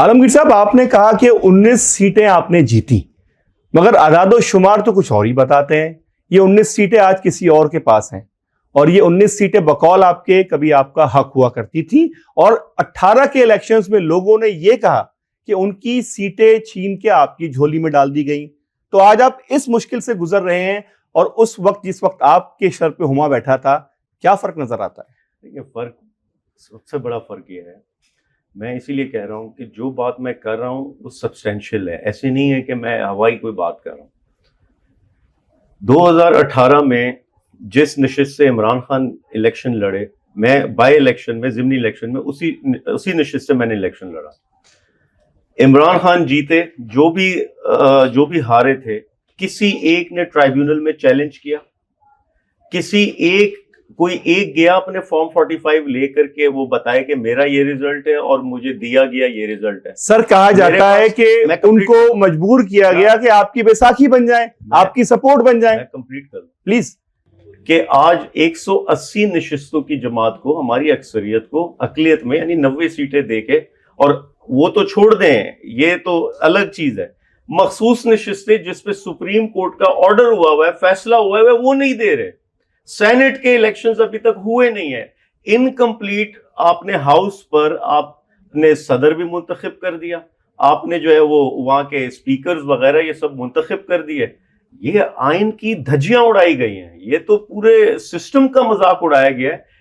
आलमगीर साहब, आपने कहा कि 19 सीटें आपने जीती, मगर आदाद शुमार तो कुछ और ही बताते हैं। ये 19 सीटें आज किसी और के पास हैं, और ये 19 सीटें बकौल आपके कभी आपका हक हुआ करती थी, और 18 के इलेक्शंस में लोगों ने ये कहा कि उनकी सीटें छीन के आपकी झोली में डाल दी गई। तो आज आप इस मुश्किल से गुजर रहे हैं, और उस वक्त जिस वक्त आपके सर पे हुमा बैठा था, क्या फर्क नजर आता है? देखिए, फर्क, सबसे बड़ा फर्क ये है, मैं इसीलिए कह रहा हूँ कि जो बात मैं कर रहा हूँ वो सब्सटेंशियल है। ऐसे नहीं है कि मैं हवाई कोई बात कर रहा हूँ। 2018 में जिस नशिस्त से इमरान खान इलेक्शन लड़े, मैं बाई इलेक्शन में, ज़िमनी इलेक्शन में उसी नशिस्त से मैंने इलेक्शन लड़ा। इमरान खान जीते, जो भी हारे थे, किसी एक ने ट्राइब्यूनल में चैलेंज किया, कोई एक गया अपने फॉर्म 45 लेकर के वो बताए कि मेरा ये रिजल्ट है और मुझे दिया गया ये रिजल्ट है। सर, कहा जाता है कि उनको मजबूर किया गया कि आपकी बैसाखी बन जाए, आपकी सपोर्ट बन जाए। मैं कंप्लीट कर दूं प्लीज। कि आज 180 नशिस्तों की जमात को, हमारी अक्सरियत को अकलियत में यानी 90 सीटें देके, और वो तो छोड़ दें, ये तो अलग चीज है, मखसूस नशिस्तें जिसपे सुप्रीम कोर्ट का ऑर्डर हुआ है, फैसला हुआ है, वो नहीं दे रहे। सेनेट के इलेक्शंस अभी तक हुए नहीं है, इनकम्प्लीट। आपने हाउस पर आपने सदर भी मुंतखब कर दिया, आपने जो है वो वहां के स्पीकर्स वगैरह ये सब मुंतखब कर दिए। ये आइन की धज्जियां उड़ाई गई हैं, ये तो पूरे सिस्टम का मजाक उड़ाया गया है।